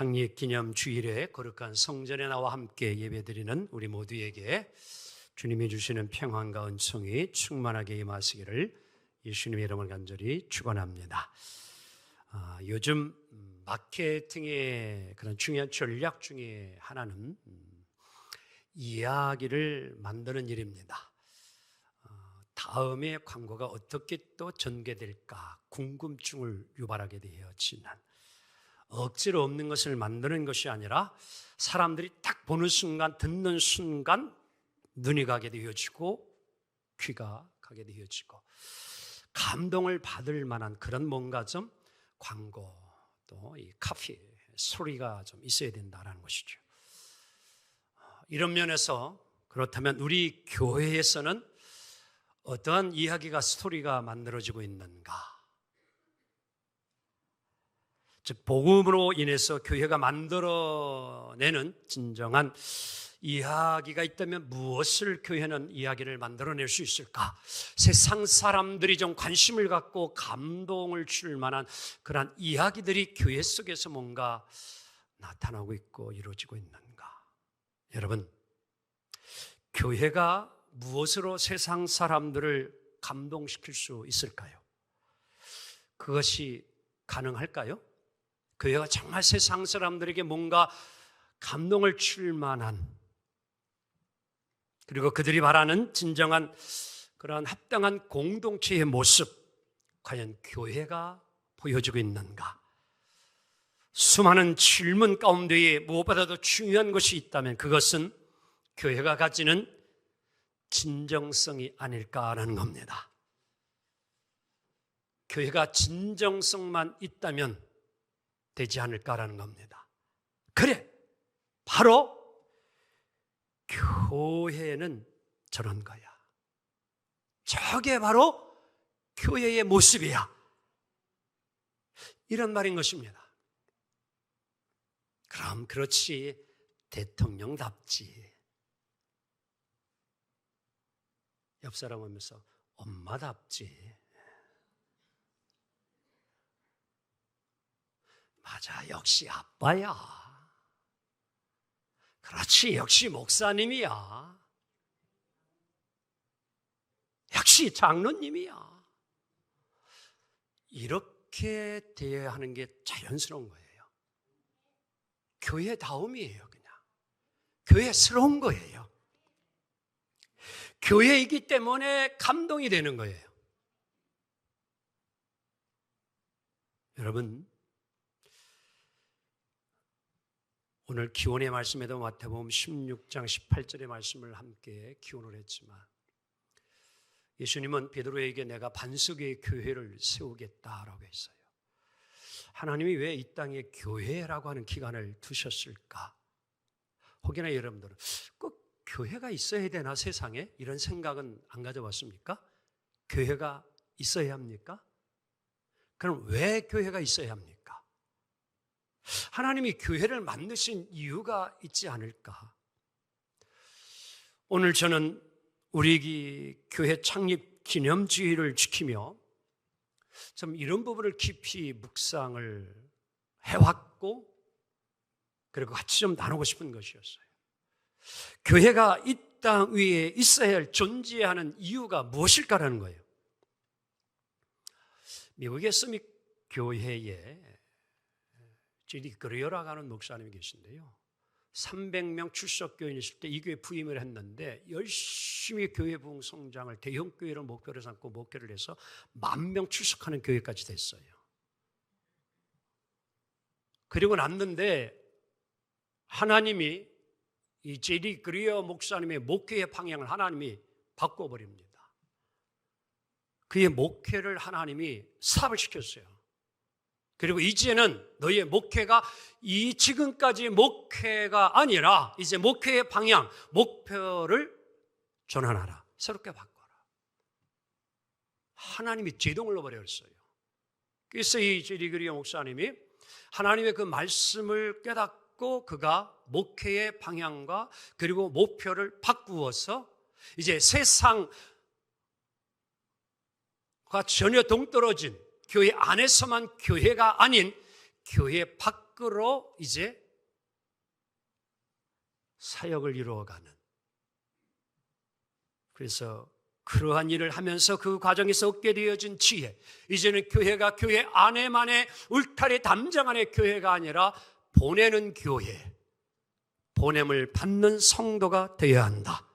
창립 기념 주일에 거룩한 성전에 나와 함께 예배드리는 우리 모두에게 주님이 주시는 평안과 은총이 충만하게 임하시기를 예수님의 이름을 간절히 축원합니다. 요즘 마케팅의 그런 중요한 전략 중에 하나는 이야기를 만드는 일입니다. 다음에 광고가 어떻게 또 전개될까 궁금증을 유발하게 되어지는, 억지로 없는 것을 만드는 것이 아니라 사람들이 딱 보는 순간, 듣는 순간 눈이 가게 되어지고 귀가 가게 되어지고 감동을 받을 만한 그런 뭔가 좀 광고, 또 이 카피 소리가 좀 있어야 된다는 것이죠. 이런 면에서 그렇다면 우리 교회에서는 어떠한 이야기가, 스토리가 만들어지고 있는가? 즉, 복음으로 인해서 교회가 만들어내는 진정한 이야기가 있다면 무엇을 교회는 이야기를 만들어낼 수 있을까? 세상 사람들이 좀 관심을 갖고 감동을 줄 만한 그런 이야기들이 교회 속에서 뭔가 나타나고 있고 이루어지고 있는가? 여러분, 교회가 무엇으로 세상 사람들을 감동시킬 수 있을까요? 그것이 가능할까요? 교회가 정말 세상 사람들에게 뭔가 감동을 줄 만한, 그리고 그들이 바라는 진정한 그러한 합당한 공동체의 모습, 과연 교회가 보여주고 있는가? 수많은 질문 가운데에 무엇보다도 중요한 것이 있다면 그것은 교회가 가지는 진정성이 아닐까라는 겁니다. 교회가 진정성만 있다면 되지 않을까라는 겁니다. 그래, 바로 교회는 저런 거야. 저게 바로 교회의 모습이야. 이런 말인 것입니다. 그럼 그렇지, 대통령답지, 옆 사람 오면서 엄마답지, 맞아, 역시 아빠야, 그렇지, 역시 목사님이야, 역시 장로님이야. 이렇게 되어야 하는 게 자연스러운 거예요. 교회다움이에요. 그냥 교회스러운 거예요. 교회이기 때문에 감동이 되는 거예요. 여러분, 오늘 기원의 말씀에도 마태복음 16장 18절의 말씀을 함께 기원을 했지만, 예수님은 베드로에게 내가 반석의 교회를 세우겠다라고 했어요. 하나님이 왜 이 땅에 교회라고 하는 기관을 두셨을까? 혹여나 여러분들은 꼭 교회가 있어야 되나 세상에? 이런 생각은 안 가져봤습니까? 교회가 있어야 합니까? 그럼 왜 교회가 있어야 합니까? 하나님이 교회를 만드신 이유가 있지 않을까? 오늘 저는 우리 교회 창립 기념주의를 지키며 좀 이런 부분을 깊이 묵상을 해왔고, 그리고 같이 좀 나누고 싶은 것이었어요. 교회가 이 땅 위에 있어야 할, 존재해야 하는 이유가 무엇일까라는 거예요. 미국의 스밋 교회에 제리 그레어라고 하는 목사님이 계신데요, 300명 출석교인이실 때 이 교회 부임을 했는데 열심히 교회 부흥 성장을 대형 교회를 목표로 삼고 목회를 해서 10,000명 출석하는 교회까지 됐어요. 그리고 났는데 하나님이 이 제리 그레어 목사님의 목회의 방향을 하나님이 바꿔버립니다. 그의 목회를 하나님이 스탑을 시켰어요. 그리고 이제는 너의 목회가 이 지금까지의 목회가 아니라 이제 목회의 방향, 목표를 전환하라. 새롭게 바꿔라. 하나님이 제동을 넣어버렸어요. 그래서 이 제리 그레어 목사님이 하나님의 그 말씀을 깨닫고 그가 목회의 방향과 그리고 목표를 바꾸어서 이제 세상과 전혀 동떨어진 교회 안에서만 교회가 아닌 교회 밖 밖으로 이제 사역을 이루어가는, 그래서 그러한 일을 하면서 그 과정에서 얻게 되어진 지혜, 이제는 교회가 교회 안에만의 울타리 담장 안의 교회가 아니라 보내는 교회, 보냄을 받는 성도가 되어야 한다.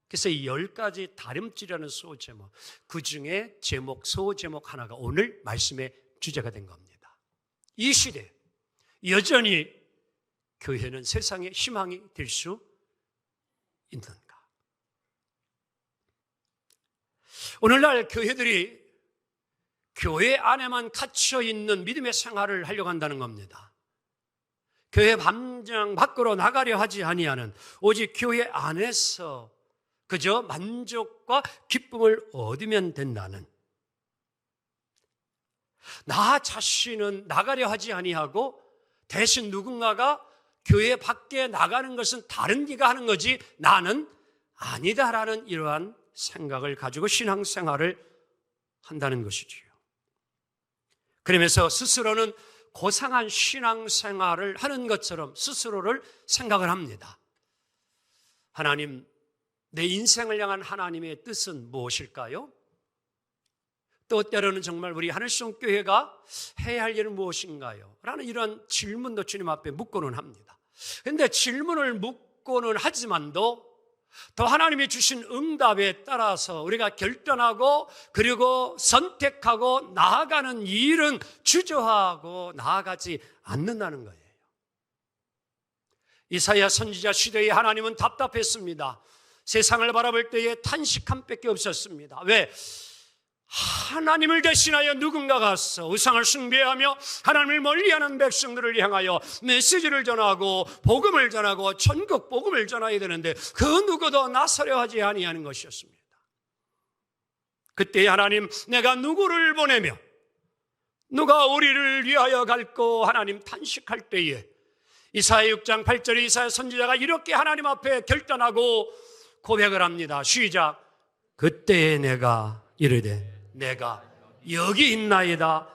그래서 이 10가지 다름질이라는 소제목, 그 중에 소제목 하나가 오늘 말씀의 주제가 된 겁니다. 이 시대 여전히 교회는 세상의 희망이 될 수 있는가? 오늘날 교회들이 교회 안에만 갇혀 있는 믿음의 생활을 하려고 한다는 겁니다. 교회 담장 밖으로 나가려 하지 아니하는, 오직 교회 안에서 그저 만족과 기쁨을 얻으면 된다는, 나 자신은 나가려 하지 아니하고 대신 누군가가 교회 밖에 나가는 것은 다른 네가 하는 거지 나는 아니다라는 이러한 생각을 가지고 신앙생활을 한다는 것이지요. 그러면서 스스로는 고상한 신앙생활을 하는 것처럼 스스로를 생각을 합니다. 하나님, 내 인생을 향한 하나님의 뜻은 무엇일까요? 또 때로는 정말 우리 하늘성교회가 해야 할 일은 무엇인가요? 라는 이런 질문도 주님 앞에 묻고는 합니다. 그런데 질문을 묻고는 하지만도 또 하나님이 주신 응답에 따라서 우리가 결단하고 그리고 선택하고 나아가는 일은 주저하고 나아가지 않는다는 거예요. 이사야 선지자 시대에 하나님은 답답했습니다. 세상을 바라볼 때에 탄식함밖에 없었습니다. 왜? 하나님을 대신하여 누군가가 와서 우상을 숭배하며 하나님을 멀리하는 백성들을 향하여 메시지를 전하고 복음을 전하고 천국 복음을 전해야 되는데 그 누구도 나서려 하지 아니하는 것이었습니다. 그때 하나님, 내가 누구를 보내며 누가 우리를 위하여 갈고 하나님 탄식할 때에 이사야 6장 8절에 이사야 선지자가 이렇게 하나님 앞에 결단하고 고백을 합니다. 시작. 그때에 내가 이르되 내가 여기 있나이다.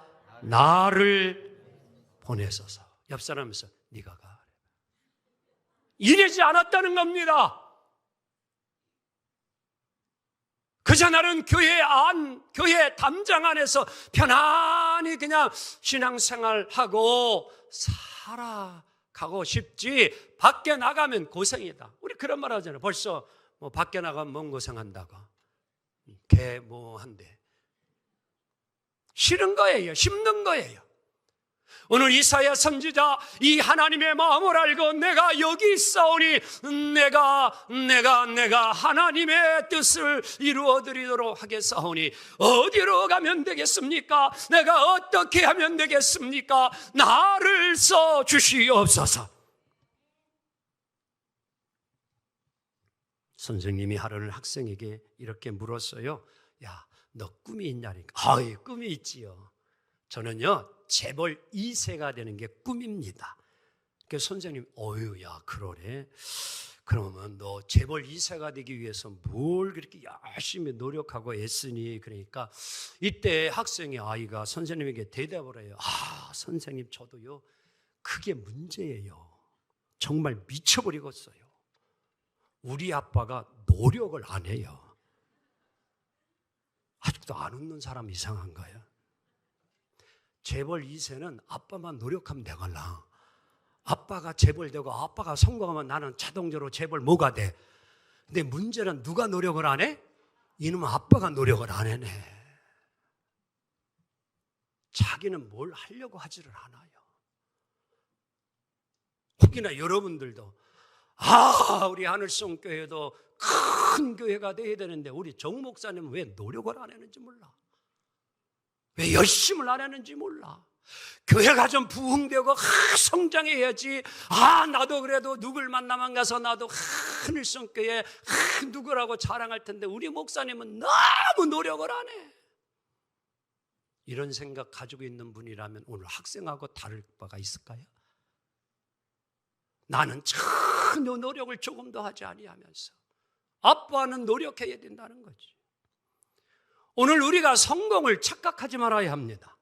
나를 보내소서. 옆 사람에서 네가 가. 이러지 않았다는 겁니다. 그저 나는 교회 담장 안에서 편안히 그냥 신앙생활하고 살아가고 싶지 밖에 나가면 고생이다. 우리 그런 말 하잖아요. 벌써 뭐 밖에 나가면 뭔 고생한다고. 개 뭐한데. 싫은 거예요. 힘든 거예요. 오늘 이사야 선지자 이 하나님의 마음을 알고 내가 여기 있사오니 내가 하나님의 뜻을 이루어드리도록 하겠사오니 어디로 가면 되겠습니까? 내가 어떻게 하면 되겠습니까? 나를 써주시옵소서. 선생님이 하루는 학생에게 이렇게 물었어요. 야, 너 꿈이 있냐니까. 아이, 꿈이 있지요. 저는요 재벌 2세가 되는 게 꿈입니다. 그래서 선생님, 야 그러래. 그러면 너 재벌 2세가 되기 위해서 뭘 그렇게 열심히 노력하고 애쓰니? 그러니까 이때 학생의 아이가 선생님에게 대답을 해요. 선생님, 저도요 그게 문제예요. 정말 미쳐버리겠어요. 우리 아빠가 노력을 안 해요. 아직도 안 웃는 사람 이상한가요? 재벌 2세는 아빠만 노력하면 되걸라. 아빠가 재벌 되고 아빠가 성공하면 나는 자동적으로 재벌 뭐가 돼? 근데 문제는 누가 노력을 안 해? 이놈은 아빠가 노력을 안 해네. 자기는 뭘 하려고 하지를 않아요. 혹이나 여러분들도 우리 하늘성교회도 큰 교회가 돼야 되는데 우리 정 목사님은 왜 노력을 안 했는지 몰라. 왜 열심을 안 했는지 몰라. 교회가 좀 부흥되고 성장해야지. 나도 그래도 누굴 만나만 가서 나도 하늘성교회 누구라고 자랑할 텐데 우리 목사님은 너무 노력을 안 해. 이런 생각 가지고 있는 분이라면 오늘 학생하고 다를 바가 있을까요? 나는 전혀 노력을 조금도 하지 아니하면서 아빠는 노력해야 된다는 거지. 오늘 우리가 성공을 착각하지 말아야 합니다.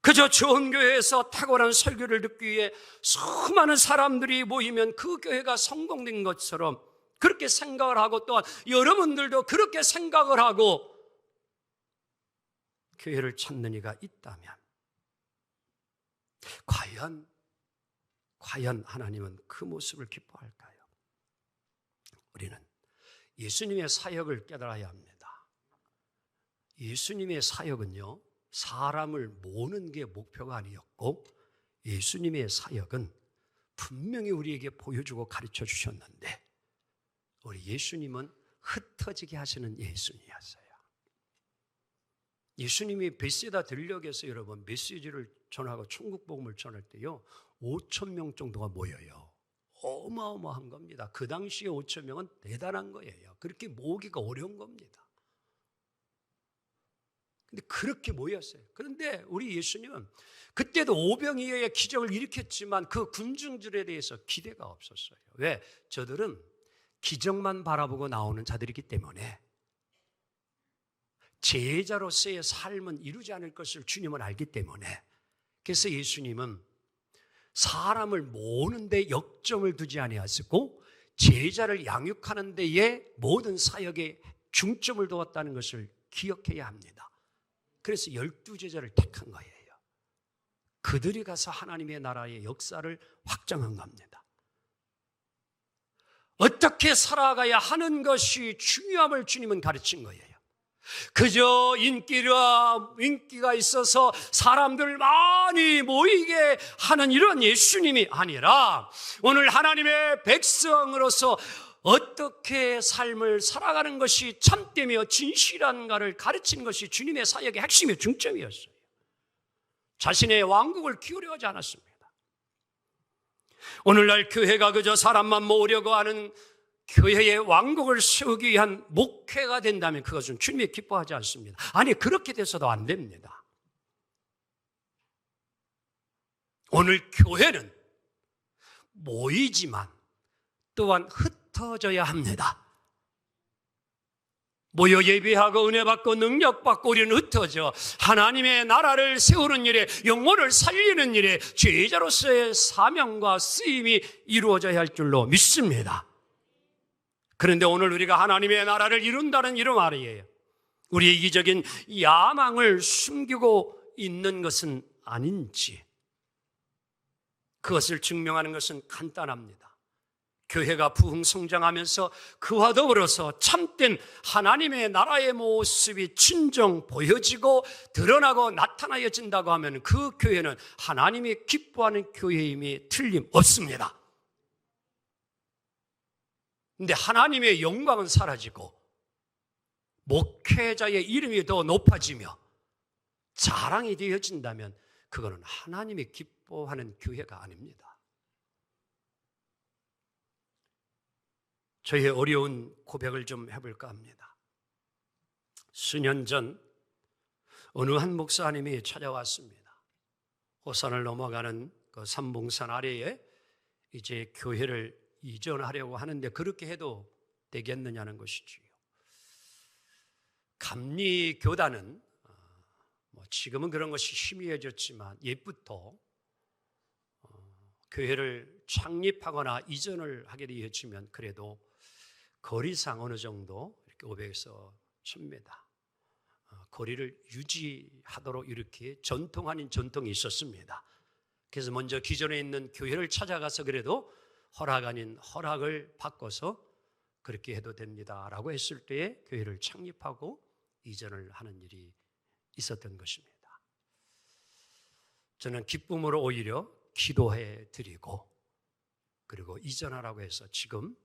그저 좋은 교회에서 탁월한 설교를 듣기 위해 수많은 사람들이 모이면 그 교회가 성공된 것처럼 그렇게 생각을 하고, 또한 여러분들도 그렇게 생각을 하고 교회를 찾는 이가 있다면 과연 하나님은 그 모습을 기뻐할까요? 우리는 예수님의 사역을 깨달아야 합니다. 예수님의 사역은요, 사람을 모으는 게 목표가 아니었고, 예수님의 사역은 분명히 우리에게 보여주고 가르쳐 주셨는데, 우리 예수님은 흩어지게 하시는 예수님이었어요. 예수님이 베세다 들녘에서 여러분 메시지를 전하고 천국 복음을 전할 때요, 5,000명 정도가 모여요. 어마어마한 겁니다. 그 당시에 5,000명은 대단한 거예요. 그렇게 모으기가 어려운 겁니다. 근데 그렇게 모였어요. 그런데 우리 예수님은 그때도 오병이어의 기적을 일으켰지만 그 군중들에 대해서 기대가 없었어요. 왜? 저들은 기적만 바라보고 나오는 자들이기 때문에 제자로서의 삶은 이루지 않을 것을 주님은 알기 때문에, 그래서 예수님은 사람을 모으는 데 역점을 두지 아니하시고 제자를 양육하는 데에 모든 사역에 중점을 두었다는 것을 기억해야 합니다. 그래서 12제자를 택한 거예요. 그들이 가서 하나님의 나라의 역사를 확장한 겁니다. 어떻게 살아가야 하는 것이 중요함을 주님은 가르친 거예요. 그저 인기가 있어서 사람들 많이 모이게 하는 이런 예수님이 아니라, 오늘 하나님의 백성으로서 어떻게 삶을 살아가는 것이 참되며 진실한가를 가르치는 것이 주님의 사역의 핵심의 중점이었어요. 자신의 왕국을 기울여 하지 않았습니다. 오늘날 교회가 그저 사람만 모으려고 하는 교회의 왕국을 세우기 위한 목회가 된다면 그것은 주님이 기뻐하지 않습니다. 아니, 그렇게 돼서도 안 됩니다. 오늘 교회는 모이지만 또한 흩어져야 합니다. 모여 예배하고 은혜 받고 능력 받고 우리는 흩어져 하나님의 나라를 세우는 일에, 영혼을 살리는 일에 제자로서의 사명과 쓰임이 이루어져야 할 줄로 믿습니다. 그런데 오늘 우리가 하나님의 나라를 이룬다는 이런 말이에요. 우리의 이기적인 야망을 숨기고 있는 것은 아닌지, 그것을 증명하는 것은 간단합니다. 교회가 부흥성장하면서 그와 더불어서 참된 하나님의 나라의 모습이 진정 보여지고 드러나고 나타나진다고 하면 그 교회는 하나님이 기뻐하는 교회임이 틀림없습니다. 근데 하나님의 영광은 사라지고 목회자의 이름이 더 높아지며 자랑이 되어진다면 그거는 하나님이 기뻐하는 교회가 아닙니다. 저의 어려운 고백을 좀 해볼까 합니다. 수년 전 어느 한 목사님이 찾아왔습니다. 호산을 넘어가는 그 삼봉산 아래에 이제 교회를 이전하려고 하는데 그렇게 해도 되겠느냐는 것이지요. 감리교단은 지금은 그런 것이 희미해졌지만 옛부터 교회를 창립하거나 이전을 하게 되었지만 그래도 거리상 어느 정도 이렇게 500에서 1000m 거리를 유지하도록 이렇게 전통 아닌 전통이 있었습니다. 그래서 먼저 기존에 있는 교회를 찾아가서 그래도 허락 아닌 허락을 바꿔서 그렇게 해도 됩니다라고 했을 때에 교회를 창립하고 이전을 하는 일이 있었던 것입니다. 저는 기쁨으로 오히려 기도해 드리고 그리고 이전하라고 해서 지금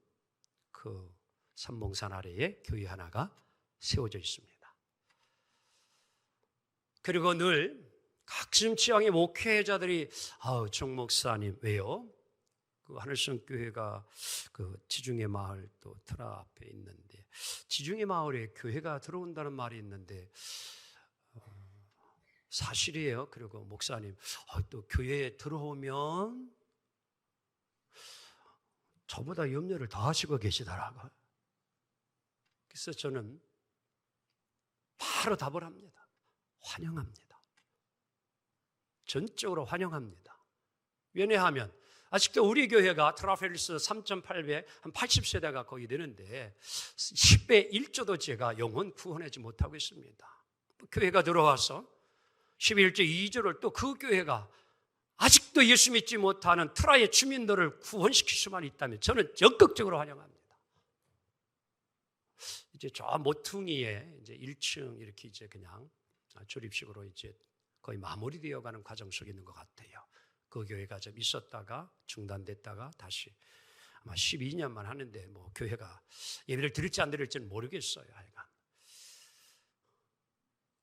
그 삼봉산 아래에 교회 하나가 세워져 있습니다. 그리고 늘 각심 지향의 목회자들이 정 목사님 왜요? 그 하늘성 교회가 그 지중해 마을 또 터라 앞에 있는데 지중해 마을에 교회가 들어온다는 말이 있는데 사실이에요. 그리고 목사님 또 교회에 들어오면 저보다 염려를 더 하시고 계시더라고요. 그래서 저는 바로 답을 합니다. 환영합니다. 전적으로 환영합니다. 왜냐하면 아직도 우리 교회가 트라펠리스 3,800, 한 80세대가 거의 되는데 10배 1조도 제가 영혼 구원하지 못하고 있습니다. 교회가 들어와서 11조 2조를 또 그 교회가 아직도 예수 믿지 못하는 트라이의 주민들을 구원시킬 수만 있다면 저는 적극적으로 환영합니다. 이제 저 모퉁이에 이제 1층 이렇게 이제 그냥 조립식으로 이제 거의 마무리되어 가는 과정 속에 있는 것 같아요. 그 교회가 좀 있었다가 중단됐다가 다시 아마 12년만 하는데 뭐 교회가 예배를 드릴지 안 드릴지는 모르겠어요. 하여간.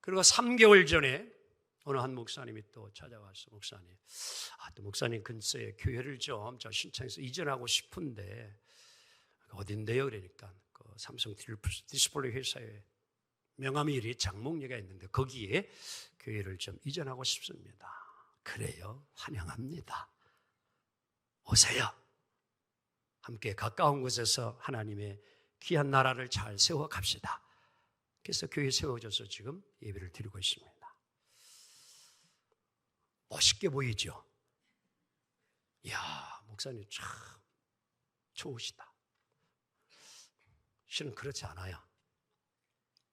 그리고 3개월 전에 어느 한 목사님이 또 찾아와서 목사님, 또 목사님 근처에 교회를 좀 저 신청해서 이전하고 싶은데 어딘데요? 그러니까 그 삼성 디스플레이 회사에 명함일이 장목리가 있는데 거기에 교회를 좀 이전하고 싶습니다. 그래요. 환영합니다. 오세요. 함께 가까운 곳에서 하나님의 귀한 나라를 잘 세워 갑시다. 그래서 교회 세워져서 지금 예배를 드리고 있습니다. 멋있게 보이죠? 이야, 목사님 참 좋으시다. 실은 그렇지 않아요.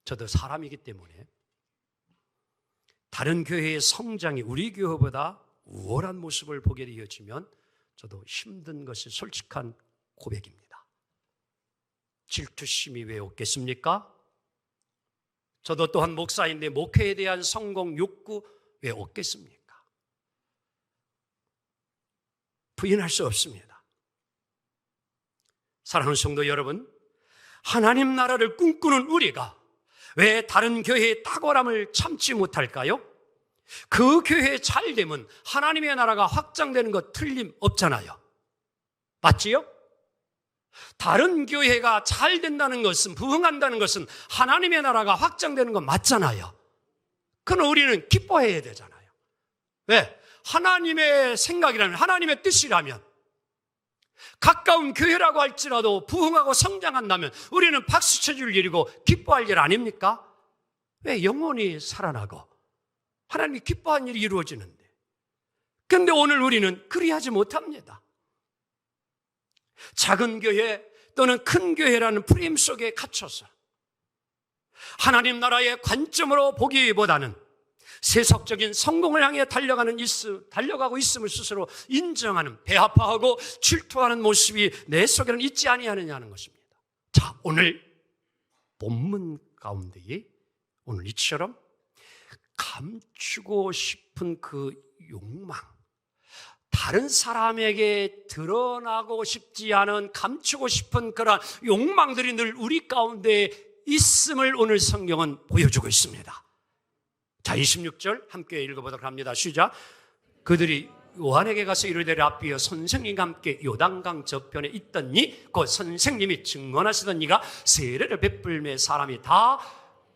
저도 사람이기 때문에 다른 교회의 성장이 우리 교회보다 우월한 모습을 보게 되어지면 저도 힘든 것이 솔직한 고백입니다. 질투심이 왜 없겠습니까? 저도 또한 목사인데 목회에 대한 성공 욕구 왜 없겠습니까? 부인할 수 없습니다. 사랑하는 성도 여러분, 하나님 나라를 꿈꾸는 우리가 왜 다른 교회의 탁월함을 참지 못할까요? 그 교회에 잘 되면 하나님의 나라가 확장되는 것 틀림없잖아요. 맞지요? 다른 교회가 잘 된다는 것은, 부흥한다는 것은 하나님의 나라가 확장되는 건 맞잖아요. 그럼 우리는 기뻐해야 되잖아요. 왜? 하나님의 생각이라면, 하나님의 뜻이라면, 가까운 교회라고 할지라도 부흥하고 성장한다면 우리는 박수 쳐줄 일이고 기뻐할 일 아닙니까? 왜? 영혼이 살아나고 하나님이 기뻐한 일이 이루어지는데. 그런데 오늘 우리는 그리하지 못합니다. 작은 교회 또는 큰 교회라는 프레임 속에 갇혀서 하나님 나라의 관점으로 보기보다는 세속적인 성공을 향해 달려가고 있음을 스스로 인정하는, 배아파하고 질투하는 모습이 내 속에는 있지 아니하느냐는 것입니다. 자, 오늘 본문 가운데에 오늘 이처럼 감추고 싶은 그 욕망, 다른 사람에게 드러나고 싶지 않은 감추고 싶은 그런 욕망들이 늘 우리 가운데 있음을 오늘 성경은 보여주고 있습니다. 자, 26절 함께 읽어보도록 합니다. 시작. 그들이 요한에게 가서 이르되 라삐여, 선생님과 함께 요단강 저편에 있더니 곧 선생님이 증언하시던 이가 세례를 베풀매 사람이 다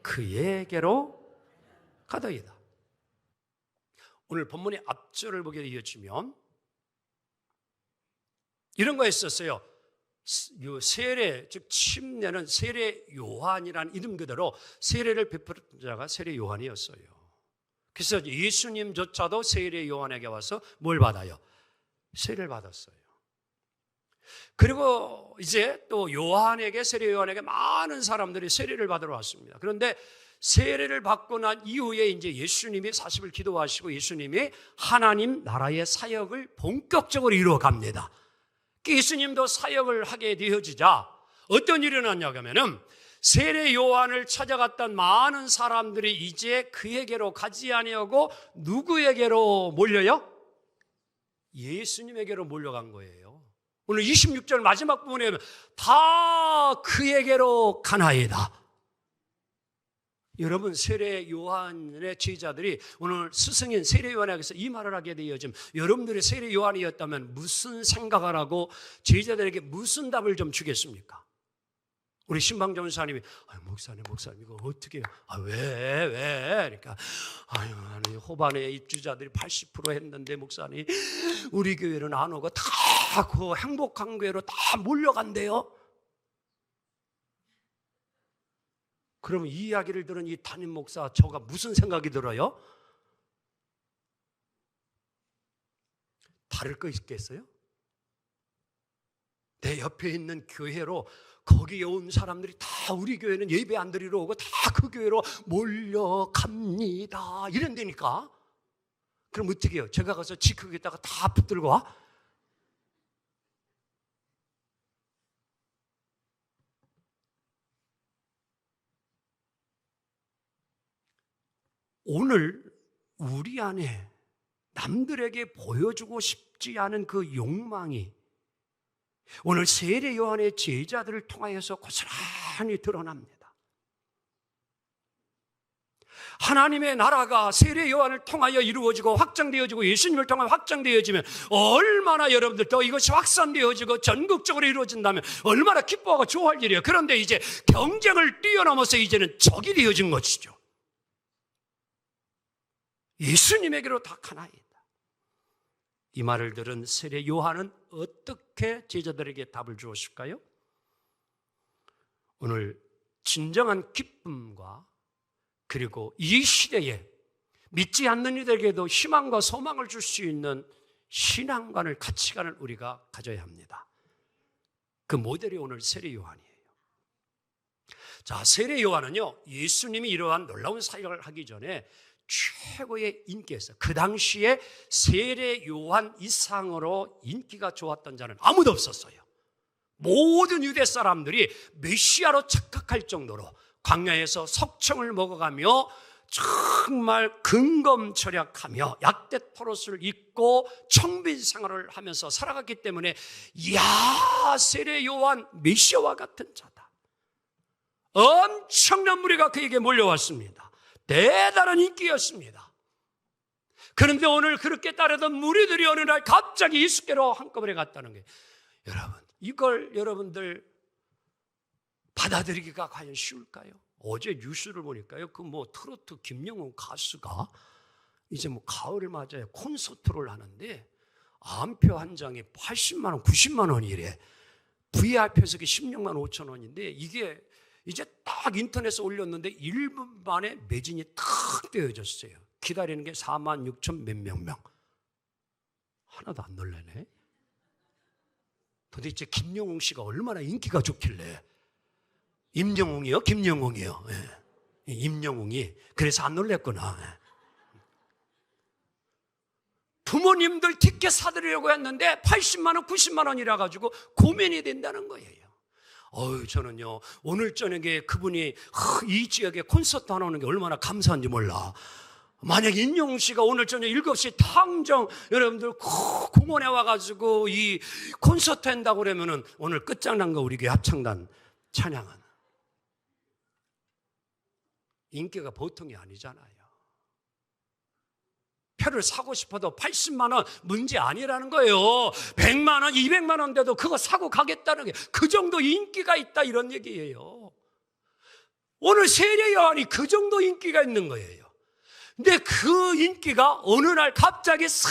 그에게로 가더이다. 오늘 본문의 앞절을 보게 되어지면 이런 거 있었어요. 세례, 즉 침례는 세례 요한이라는 이름 그대로 세례를 베푸는 자가 세례 요한이었어요. 그래서 예수님조차도 세례 요한에게 와서 뭘 받아요? 세례를 받았어요. 그리고 이제 또 요한에게, 세례 요한에게 많은 사람들이 세례를 받으러 왔습니다. 그런데 세례를 받고 난 이후에 이제 예수님이 40일 기도하시고 예수님이 하나님 나라의 사역을 본격적으로 이루어 갑니다. 예수님도 사역을 하게 되어지자 어떤 일이 일어났냐고 하면은 세례 요한을 찾아갔던 많은 사람들이 이제 그에게로 가지 아니하고 누구에게로 몰려요? 예수님에게로 몰려간 거예요. 오늘 26절 마지막 부분에 보면 다 그에게로 가나이다. 여러분, 세례 요한의 제자들이 오늘 스승인 세례 요한에게서 이 말을 하게 되어지면 여러분들이 세례 요한이었다면 무슨 생각을 하고 제자들에게 무슨 답을 좀 주겠습니까? 우리 신방 전사님이 목사님 이거 어떻게 해요? 왜? 그러니까 호반에 입주자들이 80% 했는데 목사님 우리 교회는 안 오고 다 그 행복한 교회로 다 몰려간대요. 그러면 이 이야기를 들은 이 담임 목사 저가 무슨 생각이 들어요? 다를 거 있겠어요? 내 옆에 있는 교회로 거기에 온 사람들이 다 우리 교회는 예배 안 드리러 오고 다 그 교회로 몰려갑니다 이런다니까. 그럼 어떻게 해요? 제가 가서 지크에다가 다 붙들고 와? 오늘 우리 안에 남들에게 보여주고 싶지 않은 그 욕망이 오늘 세례 요한의 제자들을 통하여서 고스란히 드러납니다. 하나님의 나라가 세례 요한을 통하여 이루어지고 확장되어지고 예수님을 통하여 확장되어지면 얼마나 여러분들 또 이것이 확산되어지고 전국적으로 이루어진다면 얼마나 기뻐하고 좋아할 일이에요. 그런데 이제 경쟁을 뛰어넘어서 이제는 적이 되어진 것이죠. 예수님에게로 다 가나이다. 이 말을 들은 세례 요한은 어떻게 제자들에게 답을 주었을까요? 오늘 진정한 기쁨과 그리고 이 시대에 믿지 않는 이들에게도 희망과 소망을 줄 수 있는 신앙관을, 가치관을 우리가 가져야 합니다. 그 모델이 오늘 세례 요한이에요. 자, 세례 요한은요, 예수님이 이러한 놀라운 사역을 하기 전에 최고의 인기였어요. 그 당시에 세례 요한 이상으로 인기가 좋았던 자는 아무도 없었어요. 모든 유대 사람들이 메시아로 착각할 정도로 광야에서 석청을 먹어가며 정말 근검절약하며 약대 토롯을 입고 청빈 생활을 하면서 살아갔기 때문에 이야, 세례 요한 메시아와 같은 자다. 엄청난 무리가 그에게 몰려왔습니다. 대단한 인기였습니다. 그런데 오늘 그렇게 따르던 무리들이 어느 날 갑자기 예수께로 한꺼번에 갔다는 게, 여러분, 이걸 여러분들 받아들이기가 과연 쉬울까요? 어제 뉴스를 보니까요, 그 뭐 트로트 김영훈 가수가 이제 뭐 가을을 맞아야 콘서트를 하는데 암표 한 장에 80만 원, 90만 원이래. VIP석이 16만 5천 원인데 이게 이제 딱 인터넷에 올렸는데 1분 만에 매진이 탁 되어졌어요. 기다리는 게 4만 6천 몇몇 명. 하나도 안 놀라네. 도대체 김영웅 씨가 얼마나 인기가 좋길래. 임영웅이요? 김영웅이요? 예. 임영웅이. 그래서 안 놀랬구나. 부모님들 티켓 사드리려고 했는데 80만 원, 90만 원이라 가지고 고민이 된다는 거예요. 저는요, 오늘 저녁에 그분이 이 지역에 콘서트 하나 오는 게 얼마나 감사한지 몰라. 만약 임영웅 씨가 오늘 저녁 7시 탕정 여러분들 공원에 와가지고 이 콘서트 한다고 그러면은 오늘 끝장난 거 우리 교회 합창단 찬양은. 인기가 보통이 아니잖아요. 표를 사고 싶어도 80만 원 문제 아니라는 거예요. 100만 원, 200만 원 돼도 그거 사고 가겠다는 게 그 정도 인기가 있다 이런 얘기예요. 오늘 세례 요한이 그 정도 인기가 있는 거예요. 근데 그 인기가 어느 날 갑자기 싹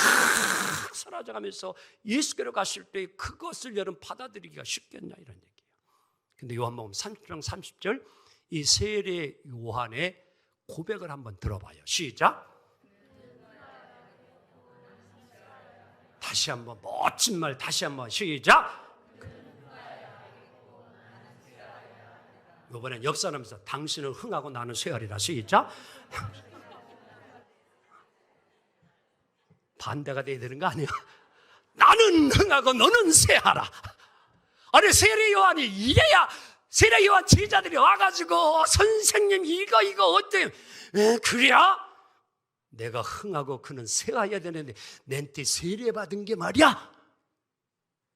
사라져가면서 예수께로 갔을 때 그것을 여러분 받아들이기가 쉽겠냐 이런 얘기예요. 근데 요한복음 30장 30절 이 세례 요한의 고백을 한번 들어봐요. 시작. 다시 한번 멋진 말 다시 한번 시작. 이번엔 역사하면서 당신은 흥하고 나는 쇠하리라. 시작. 반대가 돼야 되는 거 아니야? 나는 흥하고 너는 쇠하라. 아니 세례 요한이 이래야 세례 요한 제자들이 와가지고 선생님 이거 어때? 그래야? 내가 흥하고 그는 쇠하여야 되는데 낸테 세례 받은 게 말이야?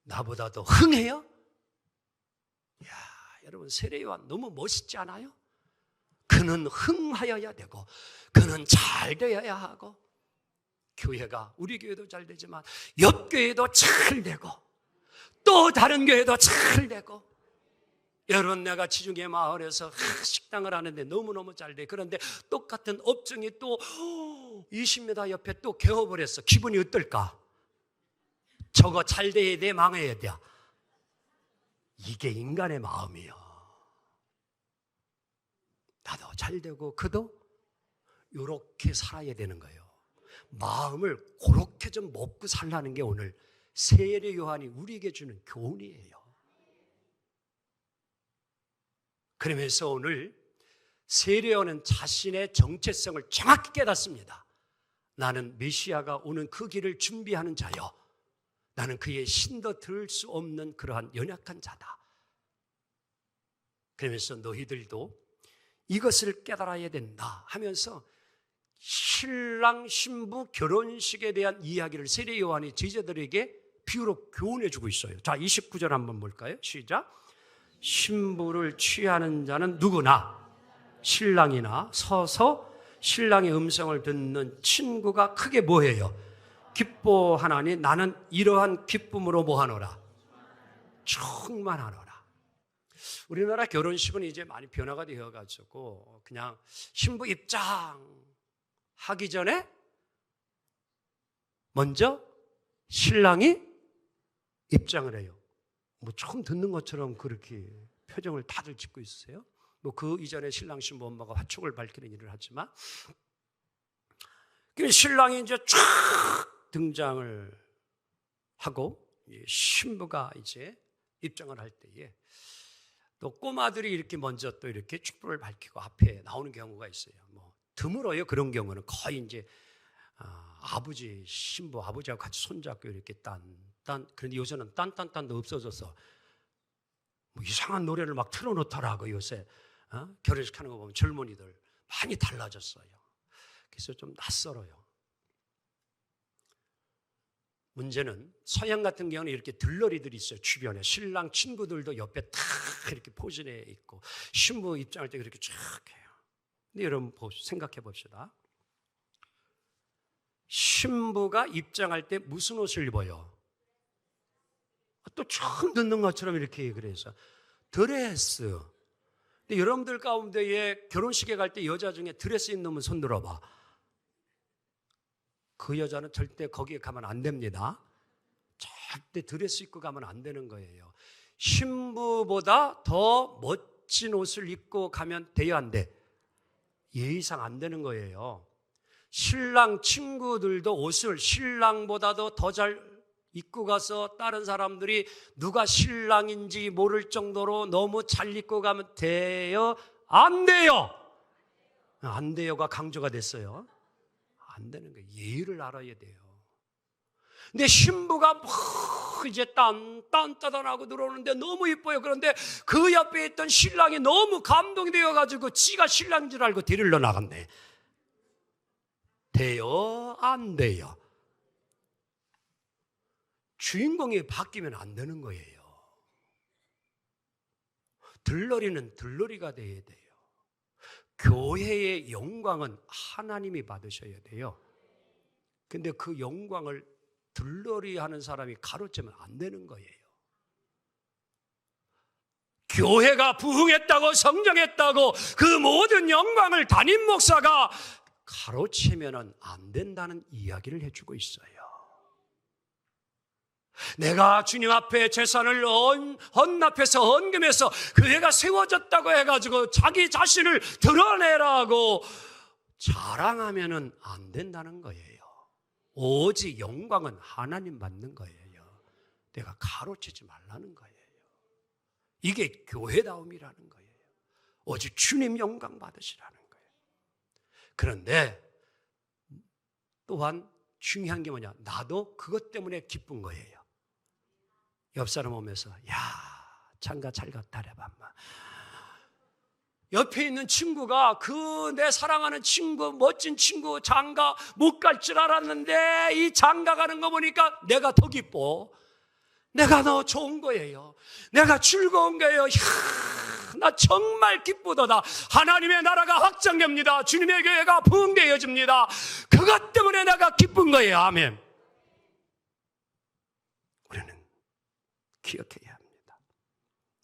나보다도 흥해요? 이야, 여러분 세례 요한 너무 멋있지 않아요? 그는 흥하여야 되고 그는 잘 되어야 하고 교회가 우리 교회도 잘 되지만 옆 교회도 잘 되고 또 다른 교회도 잘 되고 여러분 내가 지중해 마을에서 식당을 하는데 너무너무 잘 돼. 그런데 똑같은 업종이 또 20m 옆에 또 개업을 했어. 기분이 어떨까? 저거 잘 돼야 돼? 망해야 돼? 이게 인간의 마음이요. 나도 잘 되고 그도 이렇게 살아야 되는 거예요. 마음을 그렇게 좀 먹고 살라는 게 오늘 세례 요한이 우리에게 주는 교훈이에요. 그러면서 오늘 세례 요한은 자신의 정체성을 정확히 깨닫습니다. 나는 메시아가 오는 그 길을 준비하는 자요, 나는 그의 신도 들 수 없는 그러한 연약한 자다. 그러면서 너희들도 이것을 깨달아야 된다 하면서 신랑 신부 결혼식에 대한 이야기를 세례 요한이 제자들에게 비유로 교훈해 주고 있어요. 자, 29절 한번 볼까요? 시작. 신부를 취하는 자는 누구나 신랑이나 서서 신랑의 음성을 듣는 친구가 크게 뭐해요? 기뻐하나니 나는 이러한 기쁨으로 뭐하노라? 충만하노라. 우리나라 결혼식은 이제 많이 변화가 되어가지고 그냥 신부 입장 하기 전에 먼저 신랑이 입장을 해요. 뭐 처음 듣는 것처럼 그렇게 표정을 다들 짓고 있으세요? 뭐 그 이전에 신랑 신부 엄마가 화촉을 밝히는 일을 하지만, 신랑이 이제 쫙 등장을 하고 신부가 이제 입장을 할 때에 또 꼬마들이 이렇게 먼저 또 이렇게 촛불을 밝히고 앞에 나오는 경우가 있어요. 뭐 드물어요. 그런 경우는 거의 이제 아버지, 신부 아버지하고 같이 손잡고 이렇게 그런데 요새는 딴딴딴도 없어져서 뭐 이상한 노래를 막 틀어놓더라고. 요새 결혼식 하는 거 보면 젊은이들 많이 달라졌어요. 그래서 좀 낯설어요. 문제는 서양 같은 경우는 이렇게 들러리들이 있어요. 주변에 신랑 친구들도 옆에 탁 이렇게 포진해 있고 신부 입장할 때 그렇게 쫙 해요. 근데 여러분 생각해 봅시다. 신부가 입장할 때 무슨 옷을 입어요? 또 처음 듣는 것처럼 이렇게 그래서 드레스. 근데 여러분들 가운데에 결혼식에 갈 때 여자 중에 드레스 입는 분 손 들어봐. 그 여자는 절대 거기에 가면 안 됩니다. 절대 드레스 입고 가면 안 되는 거예요. 신부보다 더 멋진 옷을 입고 가면 돼야 안 돼? 예의상 안 되는 거예요. 신랑 친구들도 옷을 신랑보다도 더 잘 입고 가서 다른 사람들이 누가 신랑인지 모를 정도로 너무 잘 입고 가면 돼요? 안 돼요? 안 돼요가 강조가 됐어요. 안 되는 거예요. 예의를 알아야 돼요. 근데 신부가 이제 딴따단하고 들어오는데 너무 이뻐요. 그런데 그 옆에 있던 신랑이 너무 감동이 되어가지고 지가 신랑인 줄 알고 데리러 나갔네. 돼요? 안 돼요? 주인공이 바뀌면 안 되는 거예요. 들러리는 들러리가 돼야 돼요. 교회의 영광은 하나님이 받으셔야 돼요. 근데 그 영광을 들러리 하는 사람이 가로채면 안 되는 거예요. 교회가 부흥했다고 성장했다고 그 모든 영광을 담임 목사가 가로채면 안 된다는 이야기를 해주고 있어요. 내가 주님 앞에 재산을 헌납해서 헌금해서 교회가 세워졌다고 해가지고 자기 자신을 드러내라고 자랑하면 안 된다는 거예요. 오직 영광은 하나님 받는 거예요. 내가 가로채지 말라는 거예요. 이게 교회다움이라는 거예요. 오직 주님 영광 받으시라는 거예요. 그런데 또한 중요한 게 뭐냐? 나도 그것 때문에 기쁜 거예요. 옆 사람 오면서 야, 장가 잘 갔다 해봐마. 옆에 있는 친구가 그 내 사랑하는 친구, 멋진 친구 장가 못 갈 줄 알았는데 이 장가 가는 거 보니까 내가 더 기뻐. 내가 더 좋은 거예요. 내가 즐거운 거예요. 이야, 나 정말 기쁘도다. 하나님의 나라가 확장됩니다. 주님의 교회가 부흥되어집니다. 그것 때문에 내가 기쁜 거예요. 아멘. 우리는 기억해야 합니다.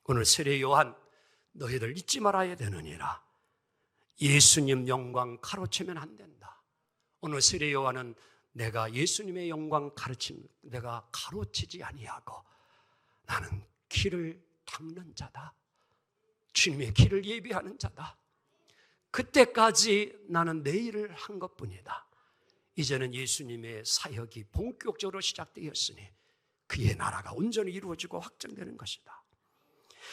오늘 세례 요한 너희들 잊지 말아야 되느니라. 예수님 영광 가로채면 안 된다. 오늘 세례 요한은 내가 예수님의 영광 내가 가로채지 아니하고 나는 길을 닦는 자다. 주님의 길을 예비하는 자다. 그때까지 나는 내 일을 한 것뿐이다. 이제는 예수님의 사역이 본격적으로 시작되었으니 그의 나라가 온전히 이루어지고 확정되는 것이다.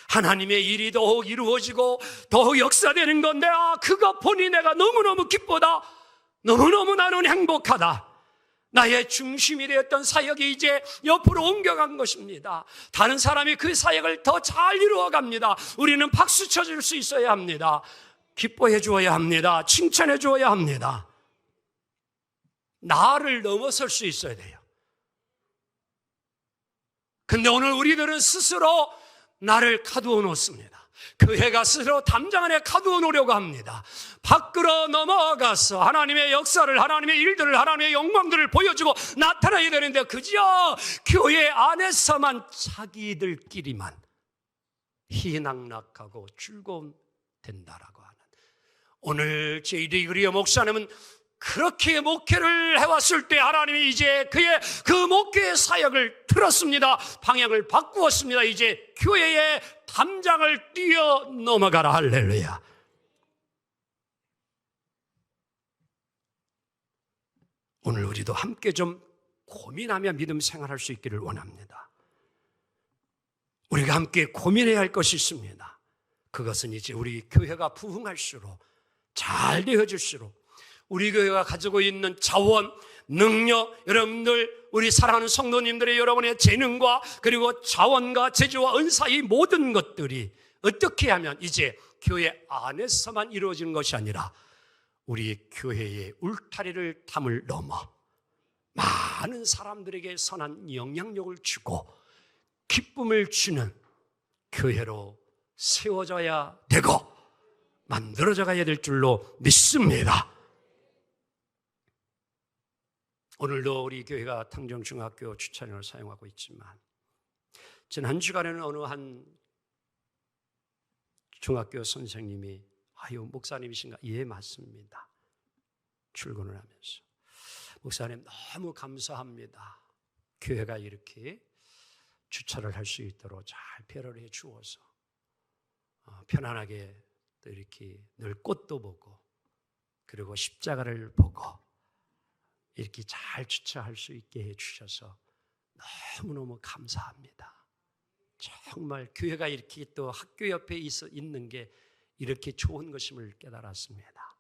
하나님의 일이 더욱 이루어지고 더욱 역사되는 건데, 그거 보니 내가 너무너무 기쁘다. 너무너무 나는 행복하다. 나의 중심이 되었던 사역이 이제 옆으로 옮겨간 것입니다. 다른 사람이 그 사역을 더 잘 이루어갑니다. 우리는 박수 쳐줄 수 있어야 합니다. 기뻐해 주어야 합니다. 칭찬해 주어야 합니다. 나를 넘어설 수 있어야 돼요. 근데 오늘 우리들은 스스로 나를 가두어 놓습니다. 교회가 스스로 담장 안에 가두어 놓으려고 합니다. 밖으로 넘어가서 하나님의 역사를, 하나님의 일들을, 하나님의 영광들을 보여주고 나타나야 되는데 그저 교회 안에서만 자기들끼리만 희낙락하고 즐거움된다라고 하는, 오늘 제이디 그리어 목사님은 그렇게 목회를 해왔을 때 하나님이 이제 그의 그 목회의 사역을 틀었습니다. 방향을 바꾸었습니다. 이제 교회의 담장을 뛰어넘어가라. 할렐루야. 오늘 우리도 함께 좀 고민하며 믿음 생활할 수 있기를 원합니다. 우리가 함께 고민해야 할 것이 있습니다. 그것은 이제 우리 교회가 부흥할수록, 잘 되어질수록 우리 교회가 가지고 있는 자원, 능력, 여러분들, 우리 사랑하는 성도님들의 여러분의 재능과 그리고 자원과 재주와 은사, 이 모든 것들이 어떻게 하면 이제 교회 안에서만 이루어지는 것이 아니라 우리 교회의 울타리를 담을 넘어 많은 사람들에게 선한 영향력을 주고 기쁨을 주는 교회로 세워져야 되고 만들어져 가야 될 줄로 믿습니다. 오늘도 우리 교회가 탕정중학교 주차장을 사용하고 있지만 지난 주간에는 어느 한 중학교 선생님이 목사님이신가? 예, 맞습니다. 출근을 하면서 목사님 너무 감사합니다. 교회가 이렇게 주차를 할 수 있도록 잘 배려를 해 주어서 편안하게 또 이렇게 늘 꽃도 보고 그리고 십자가를 보고 이렇게 잘 주차할 수 있게 해주셔서 너무너무 감사합니다. 정말 교회가 이렇게 또 학교 옆에 있는 게 이렇게 좋은 것임을 깨달았습니다.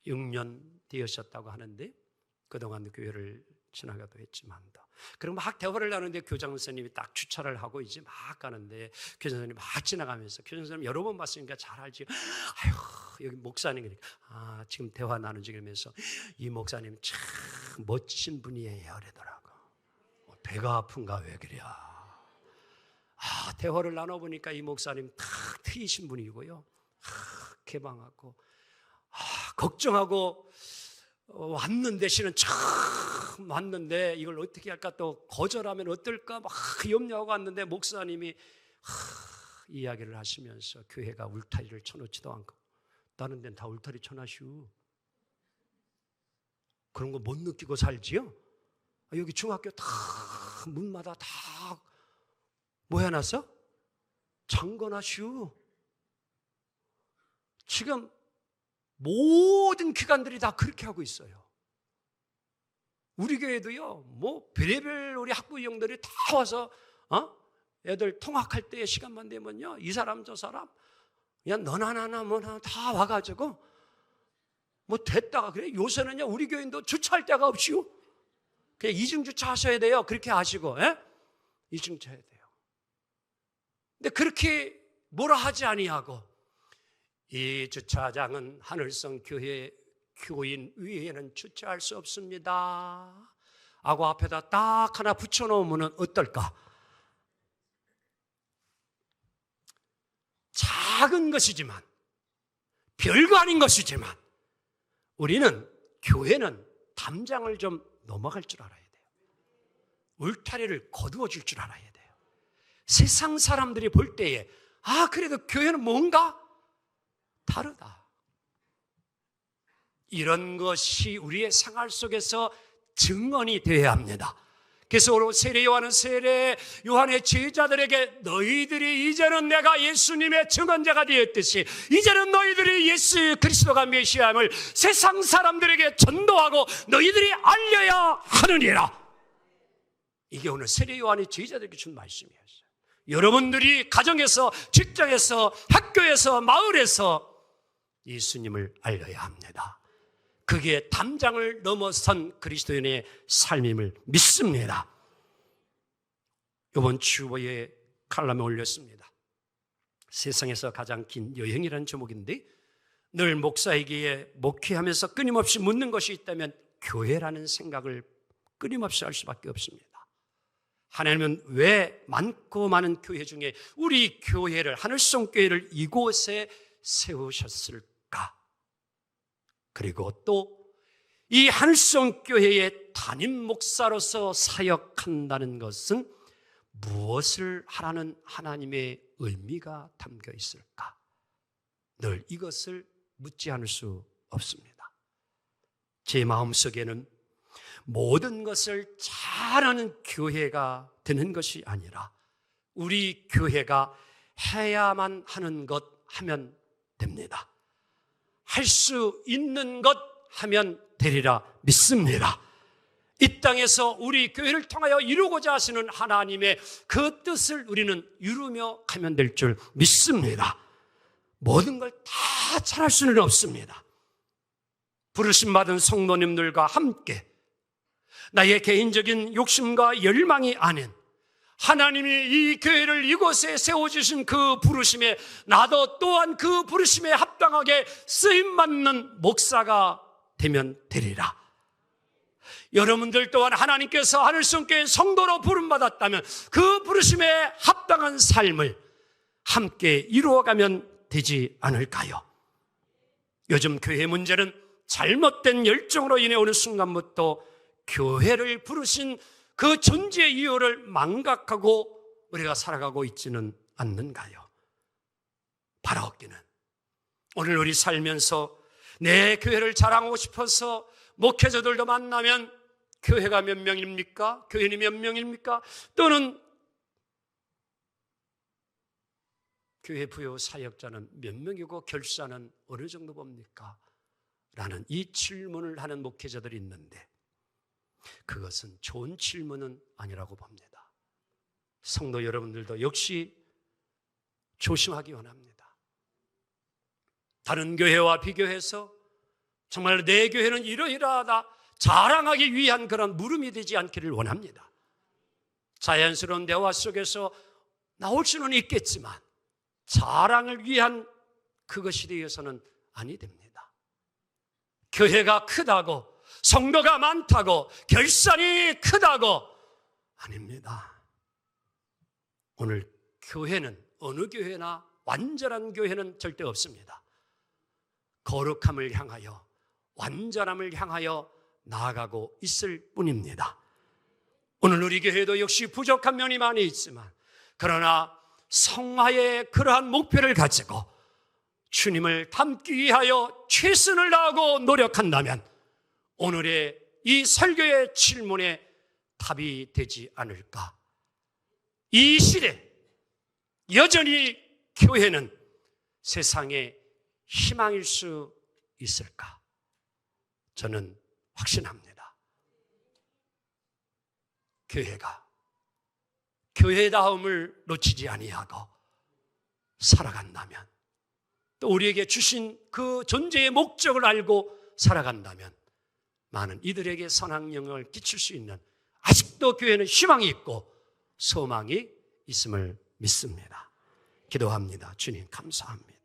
6년 되셨다고 하는데 그동안 교회를 지나가도 했지만도, 그리고 막 대화를 나누는데 교장 선생님이 딱 주차를 하고 이제 막 가는데 교장 선생님이 막 지나가면서, 교장 선생님 여러 번 봤으니까 잘 알지. 아휴, 여기 목사님이니까 지금 대화 나누지, 그러면서 이 목사님 참 멋진 분이에요 그러더라고. 배가 아픈가 왜 그래. 대화를 나눠보니까 이 목사님 탁 트이신 분이고요, 개방하고 걱정하고 왔는데, 씨는 참 왔는데 이걸 어떻게 할까, 또 거절하면 어떨까 막 염려하고 왔는데 목사님이 이야기를 하시면서 교회가 울타리를 쳐놓지도 않고, 다른 데는 다 울타리 쳐놔슈. 그런 거 못 느끼고 살지요? 여기 중학교 다 문마다 다 뭐 해놨어? 잠궈놔슈. 지금 모든 기관들이 다 그렇게 하고 있어요. 우리 교회도요, 뭐 별의별 우리 학부형들이 다 와서 애들 통학할 때 시간만 되면요, 이 사람 저 사람 그냥 너나 나나 뭐나 다 와가지고 뭐 됐다가 그래. 요새는요 우리 교인도 주차할 데가 없이요, 그냥 이중 주차하셔야 돼요. 그렇게 하시고, 이중 주차해야 돼요. 근데 그렇게 뭐라 하지 아니하고, 이 주차장은 하늘성 교회 교인 위에는 주차할 수 없습니다 하고 앞에다 딱 하나 붙여놓으면 어떨까? 작은 것이지만, 별거 아닌 것이지만, 우리는 교회는 담장을 좀 넘어갈 줄 알아야 돼요. 울타리를 거두어 줄 줄 알아야 돼요. 세상 사람들이 볼 때에 그래도 교회는 뭔가 다르다, 이런 것이 우리의 생활 속에서 증언이 되어야 합니다. 그래서 세례 요한은 세례 요한의 제자들에게 너희들이 이제는 내가 예수님의 증언자가 되었듯이 이제는 너희들이 예수 그리스도가 메시아임을 세상 사람들에게 전도하고 너희들이 알려야 하느니라. 이게 오늘 세례 요한이 제자들에게 준 말씀이었어요. 여러분들이 가정에서, 직장에서, 학교에서, 마을에서 예수님을 알려야 합니다. 그게 담장을 넘어선 그리스도인의 삶임을 믿습니다. 이번 주보에 칼럼에 올렸습니다. 세상에서 가장 긴 여행이라는 제목인데 늘 목사에게 목회하면서 끊임없이 묻는 것이 있다면 교회라는 생각을 끊임없이 할 수밖에 없습니다. 하나님은 왜 많고 많은 교회 중에 우리 교회를, 하늘성 교회를 이곳에 세우셨을까? 그리고 또 이 하늘성 교회의 담임 목사로서 사역한다는 것은 무엇을 하라는 하나님의 의미가 담겨 있을까? 늘 이것을 묻지 않을 수 없습니다. 제 마음속에는 모든 것을 잘하는 교회가 되는 것이 아니라 우리 교회가 해야만 하는 것 하면 됩니다. 할 수 있는 것 하면 되리라 믿습니다. 이 땅에서 우리 교회를 통하여 이루고자 하시는 하나님의 그 뜻을 우리는 이루며 가면 될 줄 믿습니다. 모든 걸 다 잘할 수는 없습니다. 부르심 받은 성도님들과 함께 나의 개인적인 욕심과 열망이 아닌 하나님이 이 교회를 이곳에 세워주신 그 부르심에 나도 또한 그 부르심에 합당하게 쓰임받는 목사가 되면 되리라. 여러분들 또한 하나님께서 하늘성교회 성도로 부름받았다면 그 부르심에 합당한 삶을 함께 이루어가면 되지 않을까요? 요즘 교회 문제는 잘못된 열정으로 인해 어느 순간부터 교회를 부르신 그 존재 이유를 망각하고 우리가 살아가고 있지는 않는가요? 바라옵기는 오늘 우리 살면서 내 교회를 자랑하고 싶어서 목회자들도 만나면 교회가 몇 명입니까? 교인이 몇 명입니까? 또는 교회 부요 사역자는 몇 명이고 결사는 어느 정도 봅니까? 라는 이 질문을 하는 목회자들이 있는데 그것은 좋은 질문은 아니라고 봅니다. 성도 여러분들도 역시 조심하기 원합니다. 다른 교회와 비교해서 정말 내 교회는 이러이러하다 자랑하기 위한 그런 물음이 되지 않기를 원합니다. 자연스러운 대화 속에서 나올 수는 있겠지만 자랑을 위한 그것이 되어서는 아니 됩니다. 교회가 크다고 성도가 많다고 결산이 크다고 아닙니다. 오늘 교회는 어느 교회나 완전한 교회는 절대 없습니다. 거룩함을 향하여 완전함을 향하여 나아가고 있을 뿐입니다. 오늘 우리 교회도 역시 부족한 면이 많이 있지만 그러나 성화의 그러한 목표를 가지고 주님을 닮기 위하여 최선을 다하고 노력한다면 오늘의 이 설교의 질문에 답이 되지 않을까? 이 시대 여전히 교회는 세상의 희망일 수 있을까? 저는 확신합니다. 교회가 교회다움을 놓치지 아니하고 살아간다면 또 우리에게 주신 그 존재의 목적을 알고 살아간다면 많은 이들에게 선한 영향을 끼칠 수 있는 아직도 교회는 희망이 있고 소망이 있음을 믿습니다. 기도합니다. 주님 감사합니다.